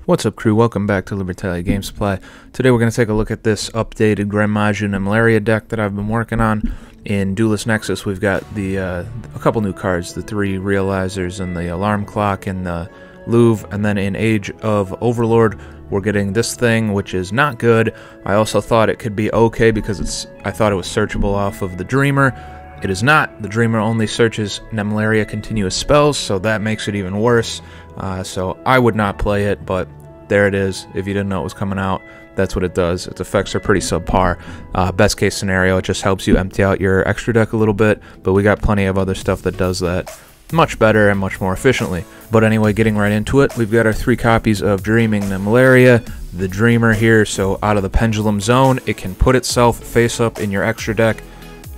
What's up, crew? Welcome back to Libertalia Game Supply. Today we're going to take a look at this updated Gren, Maju, Nemleria deck that I've been working on. In Duelist Nexus, we've got the a couple new cards, the 3 Realizers and the Alarm Clock and the Louvre, and then in Age of Overlord, we're getting this thing, which is not good. I also thought it could be okay because I thought it was searchable off of the Dreamer. It is not. The Dreamer only searches Nemleria continuous spells, so that makes it even worse. So I would not play it, but there it is. If you didn't know it was coming out, that's what it does. Its effects are pretty subpar. Best case scenario, it just helps you empty out your extra deck a little bit, but we got plenty of other stuff that does that much better and much more efficiently. But anyway, getting right into it, we've got our 3 copies of Dreaming Nemleria, the Dreamer here, so out of the Pendulum Zone, it can put itself face up in your extra deck,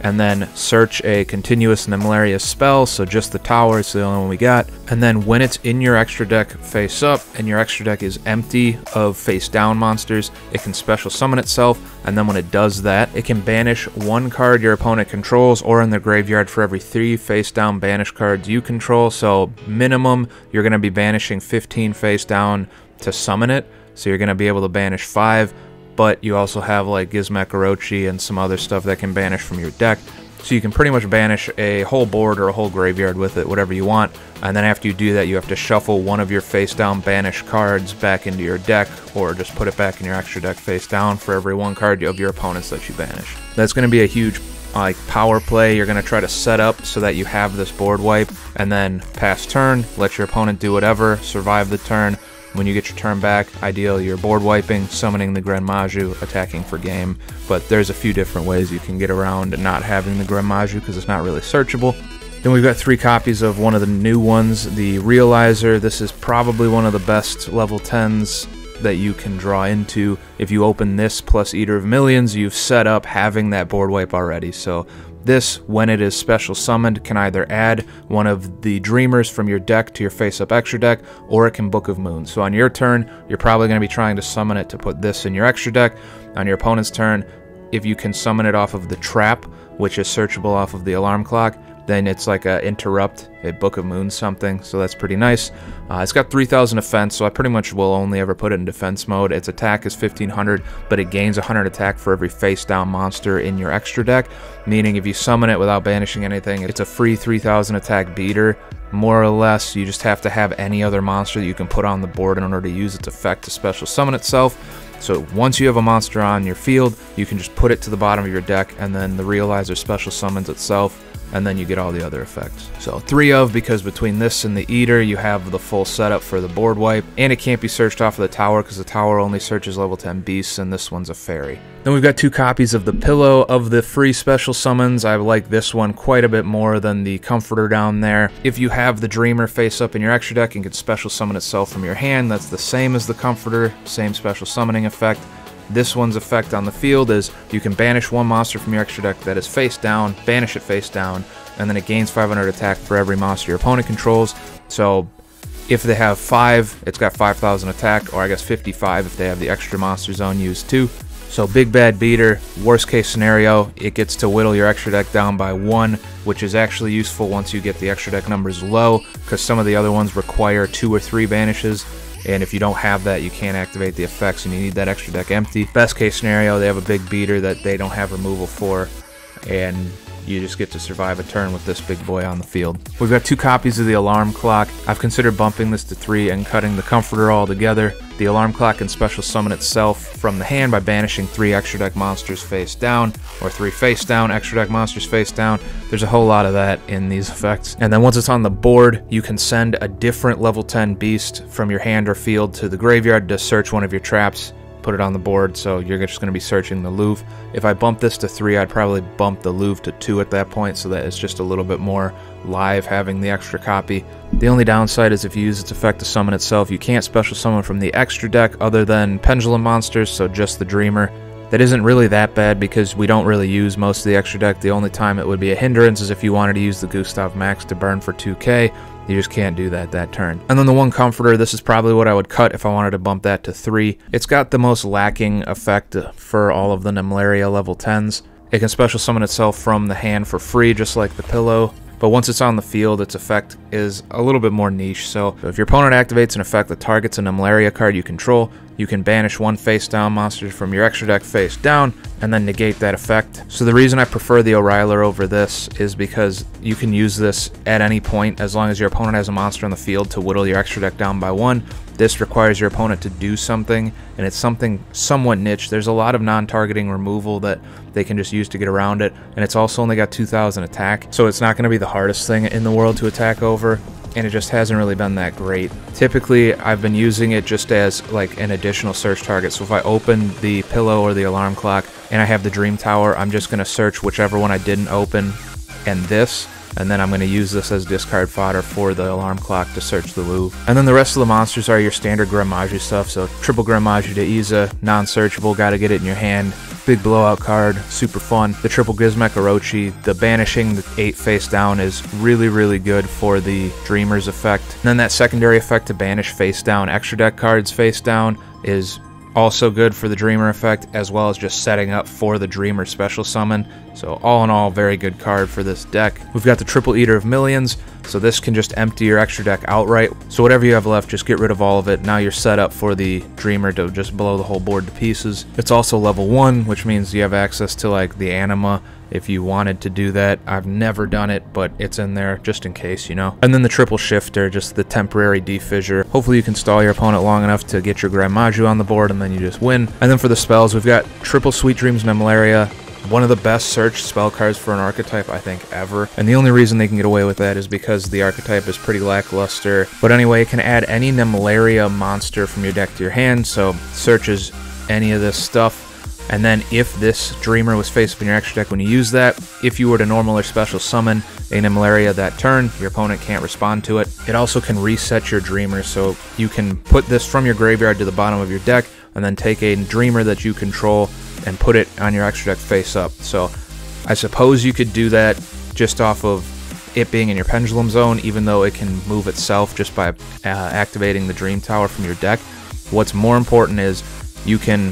and then search a continuous Nemleria spell, so just the tower is the only one we got. And then when it's in your extra deck face up, and your extra deck is empty of face down monsters, it can special summon itself, and then when it does that, it can banish 1 card your opponent controls or in their graveyard for every 3 face down banish cards you control. So minimum, you're going to be banishing 15 face down to summon it, so you're going to be able to banish 5. But you also have like Gizmek Orochi and some other stuff that can banish from your deck. So you can pretty much banish a whole board or a whole graveyard with it, whatever you want. And then after you do that, you have to shuffle one of your face down banish cards back into your deck, or just put it back in your extra deck face down for every 1 card of your opponents that you banish. That's going to be a huge power play. You're going to try to set up so that you have this board wipe, and then pass turn, let your opponent do whatever, survive the turn. When you get your turn back, ideally you're board wiping, summoning the Gren Maju, attacking for game. But there's a few different ways you can get around not having the Gren Maju because it's not really searchable. Then we've got 3 copies of one of the new ones, the Realizer. This is probably one of the best level 10s that you can draw into. If you open this plus Eater of Millions, you've set up having that board wipe already. So this, when it is special summoned, can either add one of the Dreamers from your deck to your face-up extra deck, or it can Book of Moon. So on your turn, you're probably going to be trying to summon it to put this in your extra deck. On your opponent's turn, if you can summon it off of the Trap, which is searchable off of the Alarm Clock, then it's like a Interrupt, a Book of Moon something, so that's pretty nice. It's got 3,000 defense, so I pretty much will only ever put it in defense mode. Its attack is 1,500, but it gains 100 attack for every face-down monster in your extra deck, meaning if you summon it without banishing anything, it's a free 3,000 attack beater, more or less. You just have to have any other monster that you can put on the board in order to use its effect to special summon itself. So once you have a monster on your field, you can just put it to the bottom of your deck, and then the Realizer special summons itself, and then you get all the other effects. So 3 of, because between this and the Eater, you have the full setup for the board wipe, and it can't be searched off of the tower because the tower only searches level 10 beasts, and this one's a fairy. Then we've got 2 copies of the Pillow. Of the free special summons, I like this one quite a bit more than the Comforter down there. If you have the Dreamer face up in your extra deck and can special summon itself from your hand, that's the same as the Comforter, same special summoning effect. This one's effect on the field is you can banish 1 monster from your extra deck that is face down, banish it face down, and then it gains 500 attack for every monster your opponent controls. So if they have 5, it's got 5,000 attack, or I guess 55 if they have the extra monster zone used too. So big bad beater. Worst case scenario, it gets to whittle your extra deck down by 1, which is actually useful once you get the extra deck numbers low, because some of the other ones require 2 or 3 banishes. And if you don't have that, you can't activate the effects, and you need that extra deck empty. Best case scenario, they have a big beater that they don't have removal for, and you just get to survive a turn with this big boy on the field. We've got 2 copies of the Alarm Clock. I've considered bumping this to 3 and cutting the Comforter altogether. The Alarm Clock can special summon itself from the hand by banishing 3 extra deck monsters face down, or 3 face down extra deck monsters face down. There's a whole lot of that in these effects. And then once it's on the board, you can send a different level 10 beast from your hand or field to the graveyard to search one of your traps, put it on the board, so you're just going to be searching the Louvre. If I bump this to 3, I'd probably bump the Louvre to 2 at that point, so that it's just a little bit more live having the extra copy. The only downside is if you use its effect to summon itself, you can't special summon from the extra deck other than Pendulum monsters, so just the Dreamer. That isn't really that bad because we don't really use most of the extra deck. The only time it would be a hindrance is if you wanted to use the Gustav Max to burn for 2k, You just can't do that turn. And then the one comforter, this is probably what I would cut if I wanted to bump that to 3. It's got the most lacking effect for all of the Nemleria level 10s. It can special summon itself from the hand for free, just like the pillow. But once it's on the field, its effect is a little bit more niche. So if your opponent activates an effect that targets a Nemleria card you control, you can banish one face-down monster from your extra deck face down, and then negate that effect. So the reason I prefer the Oriler over this is because you can use this at any point as long as your opponent has a monster on the field to whittle your extra deck down by 1. This requires your opponent to do something, and it's something somewhat niche. There's a lot of non-targeting removal that they can just use to get around it, and it's also only got 2,000 attack, so it's not going to be the hardest thing in the world to attack over, and it just hasn't really been that great. Typically, I've been using it just as like an additional search target, so if I open the pillow or the alarm clock and I have the Dream Tower, I'm just going to search whichever one I didn't open and this, and then I'm going to use this as discard fodder for the alarm clock to search the Louvre. And then the rest of the monsters are your standard Gren Maju stuff, so triple Gren Maju to Iza, non-searchable, gotta get it in your hand. Big blowout card, super fun. The triple Gizmek Orochi, the banishing the 8 face down is really good for the Dreamer's effect. And then that secondary effect to banish face down extra deck cards face down is also good for the Dreamer effect, as well as just setting up for the Dreamer special summon. So all in all, very good card for this deck. We've got the Triple Eater of Millions, so this can just empty your extra deck outright. So whatever you have left, just get rid of all of it. Now you're set up for the Dreamer to just blow the whole board to pieces. It's also level 1, which means you have access to like the Anima if you wanted to do that. I've never done it, but it's in there just in case, you know. And then the Triple Shifter, just the temporary defissure. Hopefully you can stall your opponent long enough to get your Gren Maju on the board, and then you just win. And then for the spells, we've got Triple Sweet Dreams Nemleria, one of the best searched spell cards for an archetype, I think, ever. And the only reason they can get away with that is because the archetype is pretty lackluster. But anyway, it can add any Nemleria monster from your deck to your hand, so searches any of this stuff. And then if this Dreamer was face up in your extra deck when you use that, if you were to normal or special summon a Nemleria that turn, your opponent can't respond to it. It also can reset your Dreamer, so you can put this from your graveyard to the bottom of your deck, and then take a Dreamer that you control and put it on your extra deck face up. So I suppose you could do that just off of it being in your Pendulum Zone, even though it can move itself just by activating the Dream Tower from your deck. What's more important is you can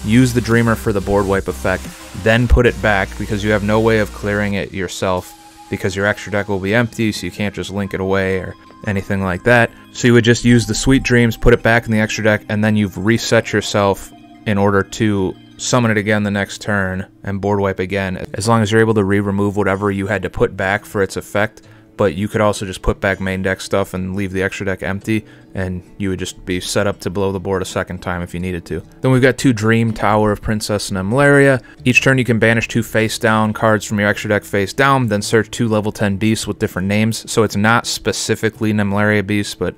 use the Dreamer for the board wipe effect, then put it back, because you have no way of clearing it yourself, because your extra deck will be empty, so you can't just link it away or anything like that. So you would just use the Sweet Dreams, put it back in the extra deck, and then you've reset yourself in order to summon it again the next turn and board wipe again, as long as you're able to remove whatever you had to put back for its effect. But you could also just put back main deck stuff and leave the extra deck empty, and you would just be set up to blow the board a second time if you needed to. Then we've got 2 Dream Tower of Princess Nemleria. Each turn you can banish 2 face down cards from your extra deck face down, then search 2 level 10 beasts with different names. So it's not specifically Nemleria beasts, but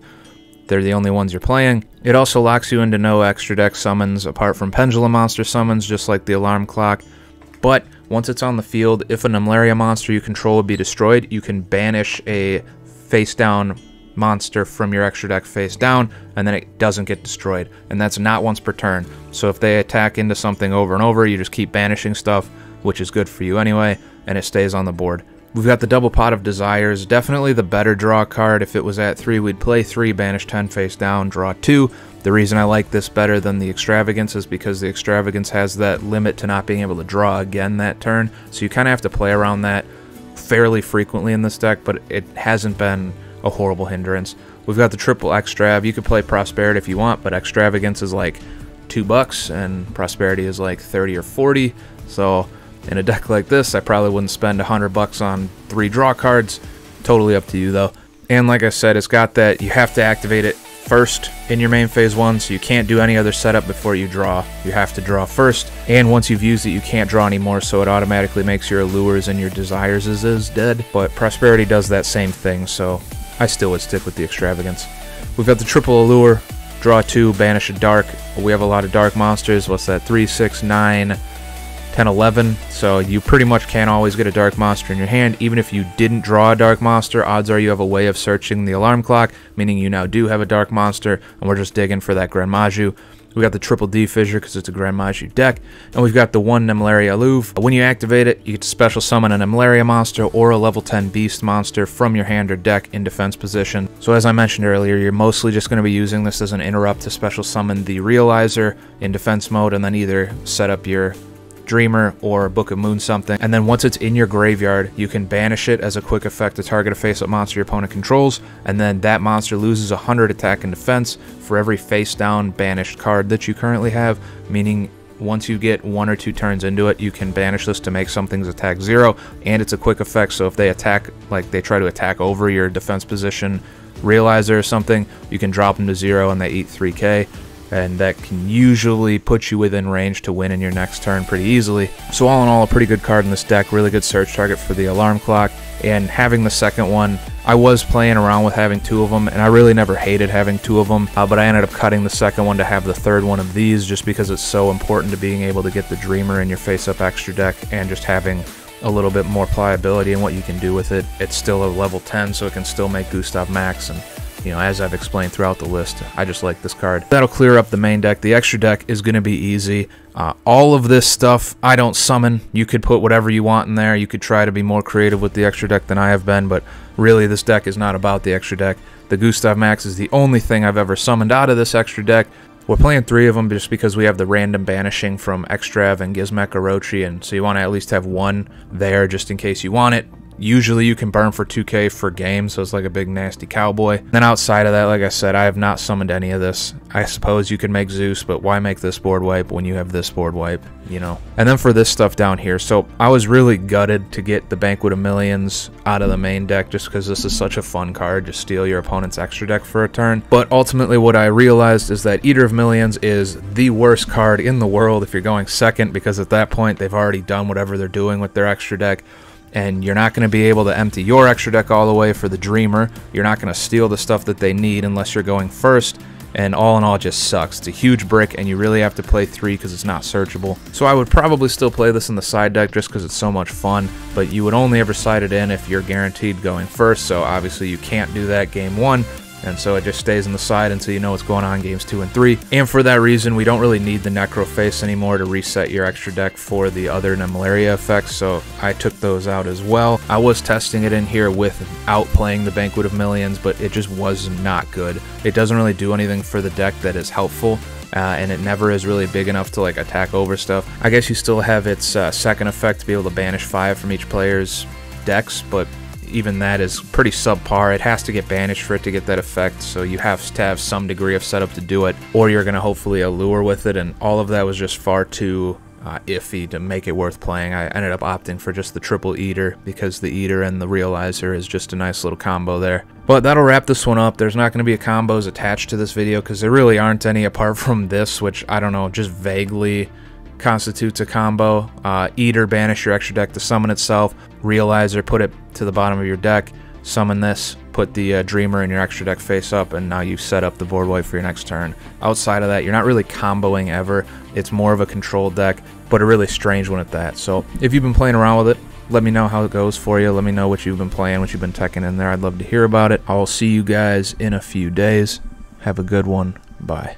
they're the only ones you're playing. It also locks you into no extra deck summons apart from Pendulum Monster summons, just like the Alarm Clock. But once it's on the field, if a Nemleria monster you control would be destroyed, you can banish a face-down monster from your extra deck face down, and then it doesn't get destroyed. And that's not once per turn. So if they attack into something over and over, you just keep banishing stuff, which is good for you anyway, and it stays on the board. We've got the Double Pot of Desires, definitely the better draw card. If it was at 3, we'd play 3, banish 10 face down, draw 2. The reason I like this better than the Extravagance is because the Extravagance has that limit to not being able to draw again that turn, so you kind of have to play around that fairly frequently in this deck, but it hasn't been a horrible hindrance. We've got the Triple Extrav. You could play Prosperity if you want, but Extravagance is like $2 and Prosperity is like 30 or 40, so in a deck like this, I probably wouldn't spend $100 on 3 draw cards. Totally up to you, though. And like I said, it's got that you have to activate it first in your main phase 1, so you can't do any other setup before you draw. You have to draw first, and once you've used it, you can't draw anymore, so it automatically makes your Allures and your Desires is dead. But Prosperity does that same thing, so I still would stick with the Extravagance. We've got the Triple Allure, draw 2, banish a Dark. We have a lot of Dark monsters. What's that? 3, 6, 9... 10, 11, so you pretty much can't always get a Dark Monster in your hand. Even if you didn't draw a Dark Monster, odds are you have a way of searching the Alarm Clock, meaning you now do have a Dark Monster, and we're just digging for that Gren Maju. We got the triple D fissure because it's a Gren Maju deck, and we've got the one Nemleria Louvre. When you activate it, you get to special summon a Nemleria monster or a level 10 beast monster from your hand or deck in defense position. So as I mentioned earlier, you're mostly just going to be using this as an interrupt to special summon the Realizer in defense mode, and then either set up your Dreamer or Book of Moon something, and then once it's in your graveyard, you can banish it as a quick effect to target a face-up monster your opponent controls, and then that monster loses 100 attack and defense for every face-down banished card that you currently have, meaning once you get 1 or 2 turns into it, you can banish this to make something's attack 0, and it's a quick effect, so if they attack, like they try to attack over your defense position Realizer or something, you can drop them to 0 and they eat 3k. And that can usually put you within range to win in your next turn pretty easily. So all in all, a pretty good card in this deck, really good search target for the alarm clock. And having the second one, I was playing around with having 2 of them, and I really never hated having 2 of them, but I ended up cutting the second one to have the third one of these just because it's so important to being able to get the Dreamer in your face-up extra deck and just having a little bit more pliability in what you can do with it. It's still a level 10, so it can still make Gustav Max, and you know, as I've explained throughout the list, I just like this card. That'll clear up the main deck. The extra deck is going to be easy. All of this stuff, I don't summon. You could put whatever you want in there. You could try to be more creative with the extra deck than I have been, but really this deck is not about the extra deck. The Gustav Max is the only thing I've ever summoned out of this extra deck. We're playing 3 of them just because we have the random banishing from Extrav and Gizmek Orochi, and so you want to at least have 1 there just in case you want it. Usually you can burn for 2k for game, so it's like a big nasty cowboy. Then outside of that, like I said, I have not summoned any of this. I suppose you could make Zeus, but why make this board wipe when you have this board wipe, you know? And then for this stuff down here, so I was really gutted to get the Banquet of Millions out of the main deck just because this is such a fun card to steal your opponent's extra deck for a turn. But ultimately what I realized is that Eater of Millions is the worst card in the world if you're going second, because at that point they've already done whatever they're doing with their extra deck. And you're not going to be able to empty your extra deck all the way for the Dreamer. You're not going to steal the stuff that they need unless you're going first. And all in all, it just sucks. It's a huge brick, and you really have to play 3 because it's not searchable. So I would probably still play this in the side deck just because it's so much fun. But you would only ever side it in if you're guaranteed going first. So obviously you can't do that game 1. And so it just stays on the side until you know what's going on games 2 and 3. And for that reason, we don't really need the Necro Face anymore to reset your extra deck for the other Nemleria effects, so I took those out as well. I was testing it in here without playing the Banquet of Millions, but it just was not good. It doesn't really do anything for the deck that is helpful. And it never is really big enough to like attack over stuff. I guess you still have its second effect to be able to banish 5 from each player's decks, but even that is pretty subpar. It has to get banished for it to get that effect, so you have to have some degree of setup to do it, or you're going to hopefully allure with it, and all of that was just far too iffy to make it worth playing. I ended up opting for just the triple Eater because the Eater and the Realizer is just a nice little combo there. But that'll wrap this one up. There's not going to be a combos attached to this video because there really aren't any apart from this, which I don't know, just vaguely constitutes a combo. Eater, banish your extra deck to summon itself. Realizer, put it to the bottom of your deck. Summon this, put the Dreamer in your extra deck face up, and now you've set up the board wipe for your next turn. Outside of that, you're not really comboing ever. It's more of a control deck, but a really strange one at that. So if you've been playing around with it, let me know how it goes for you. Let me know what you've been playing, what you've been teching in there. I'd love to hear about it. I'll see you guys in a few days. Have a good one. Bye.